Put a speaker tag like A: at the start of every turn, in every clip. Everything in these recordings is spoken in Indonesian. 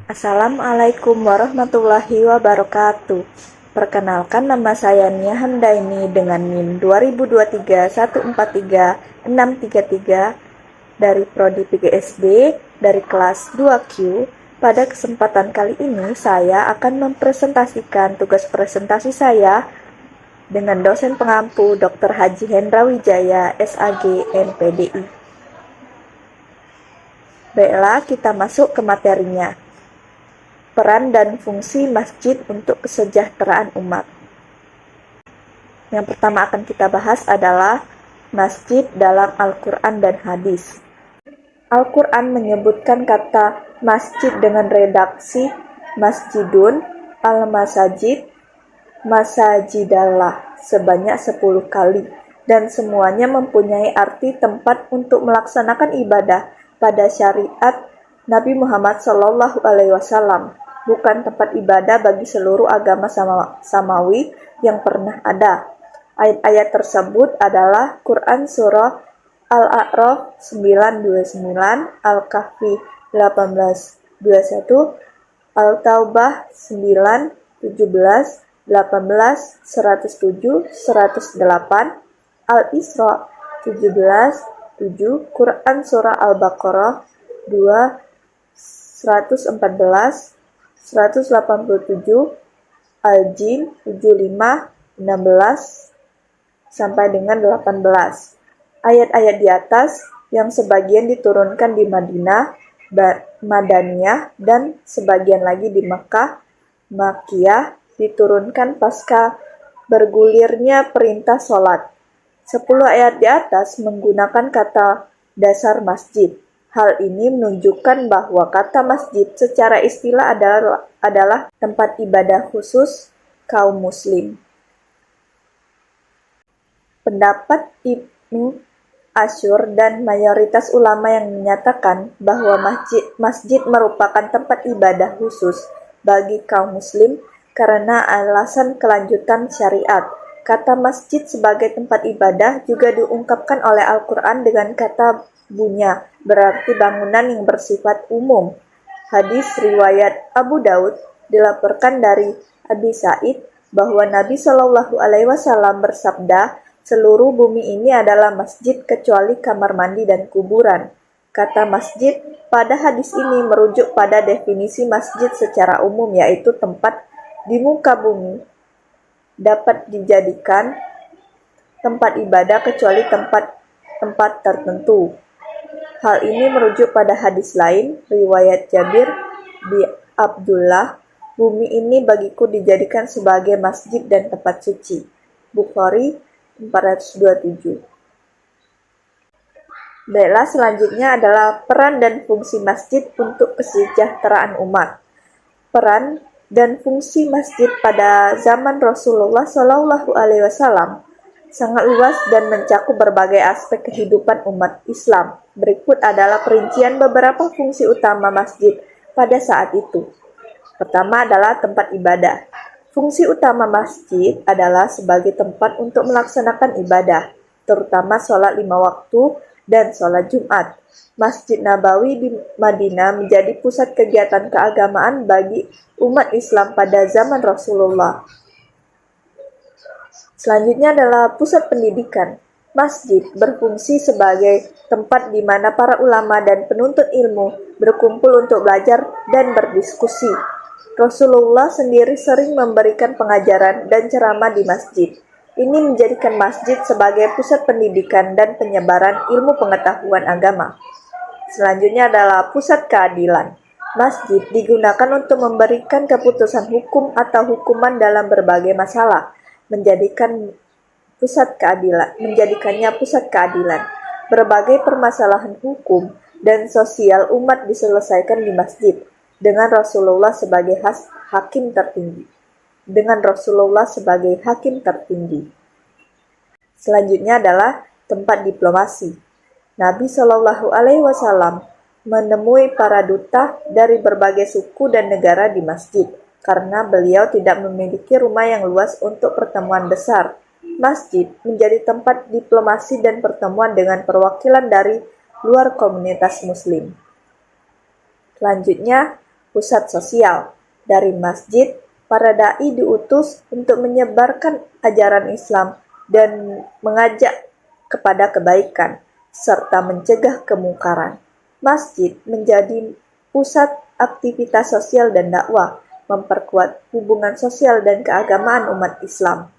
A: Assalamualaikum warahmatullahi wabarakatuh. Perkenalkan, nama saya Nia Hamdaini dengan NIM 2023143633 dari Prodi PGSD dari kelas 2Q. Pada kesempatan kali ini saya akan mempresentasikan tugas presentasi saya dengan dosen pengampu Dr. Haji Hendra Wijaya, SAG, NPDI. Baiklah, kita masuk ke materinya. Peran dan fungsi masjid untuk kesejahteraan umat. Yang pertama akan kita bahas adalah masjid dalam Al-Quran dan hadis. Al-Quran menyebutkan kata masjid dengan redaksi masjidun, al-masajid, masajidallah sebanyak 10 kali, dan semuanya mempunyai arti tempat untuk melaksanakan ibadah pada syariat Nabi Muhammad SAW, bukan tempat ibadah bagi seluruh agama samawi yang pernah ada. Ayat-ayat tersebut adalah Quran Surah Al-A'raf 929, Al-Kahfi 1821, Al-Taubah 9, 17, 18, 107, 108, Al-Isra 17, 7, Quran Surah Al-Baqarah 2, 114, 187, Al-Jin 75, 16, sampai dengan 18. Ayat-ayat di atas yang sebagian diturunkan di Madinah, Madaniyah, dan sebagian lagi di Makkah, Makkiyah, diturunkan pasca bergulirnya perintah sholat. 10 ayat di atas menggunakan kata dasar masjid. Hal ini menunjukkan bahwa kata masjid secara istilah adalah tempat ibadah khusus kaum muslim. Pendapat Ibnu Asyur dan mayoritas ulama yang menyatakan bahwa masjid merupakan tempat ibadah khusus bagi kaum muslim karena alasan kelanjutan syariat. Kata masjid sebagai tempat ibadah juga diungkapkan oleh Al-Quran dengan kata bunya, berarti bangunan yang bersifat umum. Hadis riwayat Abu Daud dilaporkan dari Abi Sa'id bahwa Nabi Shallallahu Alaihi Wasallam bersabda, seluruh bumi ini adalah masjid kecuali kamar mandi dan kuburan. Kata masjid pada hadis ini merujuk pada definisi masjid secara umum, yaitu tempat di muka bumi dapat dijadikan tempat ibadah kecuali tempat tertentu. Hal ini merujuk pada hadis lain, riwayat Jabir bin Abdullah, bumi ini bagiku dijadikan sebagai masjid dan tempat suci. Bukhari 427. Baiklah, selanjutnya adalah peran dan fungsi masjid untuk kesejahteraan umat. Peran dan fungsi masjid pada zaman Rasulullah SAW sangat luas dan mencakup berbagai aspek kehidupan umat Islam. Berikut adalah perincian beberapa fungsi utama masjid pada saat itu. Pertama adalah tempat ibadah. Fungsi utama masjid adalah sebagai tempat untuk melaksanakan ibadah, terutama sholat 5 waktu dan sholat Jumat. Masjid Nabawi di Madinah menjadi pusat kegiatan keagamaan bagi umat Islam pada zaman Rasulullah. Selanjutnya adalah pusat pendidikan. Masjid berfungsi sebagai tempat di mana para ulama dan penuntut ilmu berkumpul untuk belajar dan berdiskusi. Rasulullah sendiri sering memberikan pengajaran dan ceramah di masjid. Ini menjadikan masjid sebagai pusat pendidikan dan penyebaran ilmu pengetahuan agama. Selanjutnya adalah pusat keadilan. Masjid digunakan untuk memberikan keputusan hukum atau hukuman dalam berbagai masalah, menjadikannya pusat keadilan. Berbagai permasalahan hukum dan sosial umat diselesaikan di masjid dengan Rasulullah sebagai hakim tertinggi. Selanjutnya adalah tempat diplomasi. Nabi Shallallahu Alaihi Wasallam menemui para duta dari berbagai suku dan negara di masjid karena beliau tidak memiliki rumah yang luas untuk pertemuan besar. Masjid menjadi tempat diplomasi dan pertemuan dengan perwakilan dari luar komunitas muslim. Selanjutnya, pusat sosial. Dari masjid, para dai diutus untuk menyebarkan ajaran Islam dan mengajak kepada kebaikan, serta mencegah kemungkaran. Masjid menjadi pusat aktivitas sosial dan dakwah, memperkuat hubungan sosial dan keagamaan umat Islam.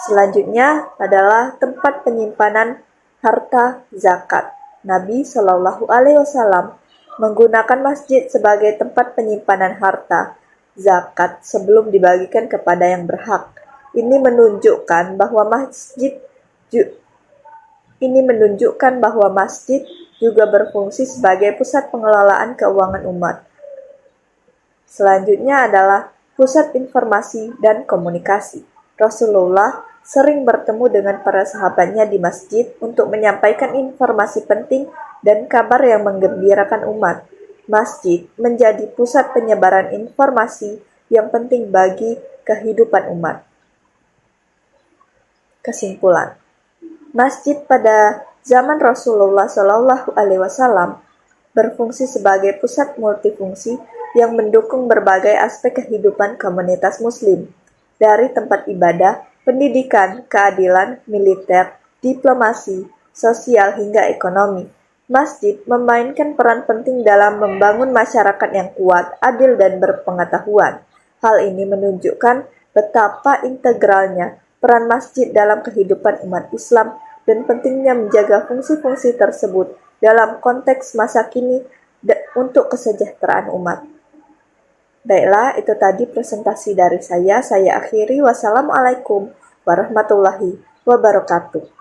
A: Selanjutnya adalah tempat penyimpanan harta zakat. Nabi Shallallahu Alaihi Wasallam menggunakan masjid sebagai tempat penyimpanan harta zakat sebelum dibagikan kepada yang berhak. Ini menunjukkan bahwa masjid juga berfungsi sebagai pusat pengelolaan keuangan umat. Selanjutnya adalah pusat informasi dan komunikasi. Rasulullah sering bertemu dengan para sahabatnya di masjid untuk menyampaikan informasi penting dan kabar yang menggembirakan umat. Masjid menjadi pusat penyebaran informasi yang penting bagi kehidupan umat. Kesimpulan, masjid pada zaman Rasulullah Shallallahu Alaihi Wasallam berfungsi sebagai pusat multifungsi yang mendukung berbagai aspek kehidupan komunitas Muslim, dari tempat ibadah, pendidikan, keadilan, militer, diplomasi, sosial hingga ekonomi. Masjid memainkan peran penting dalam membangun masyarakat yang kuat, adil, dan berpengetahuan. Hal ini menunjukkan betapa integralnya peran masjid dalam kehidupan umat Islam dan pentingnya menjaga fungsi-fungsi tersebut dalam konteks masa kini untuk kesejahteraan umat. Baiklah, itu tadi presentasi dari saya. Saya akhiri. Wassalamualaikum warahmatullahi wabarakatuh.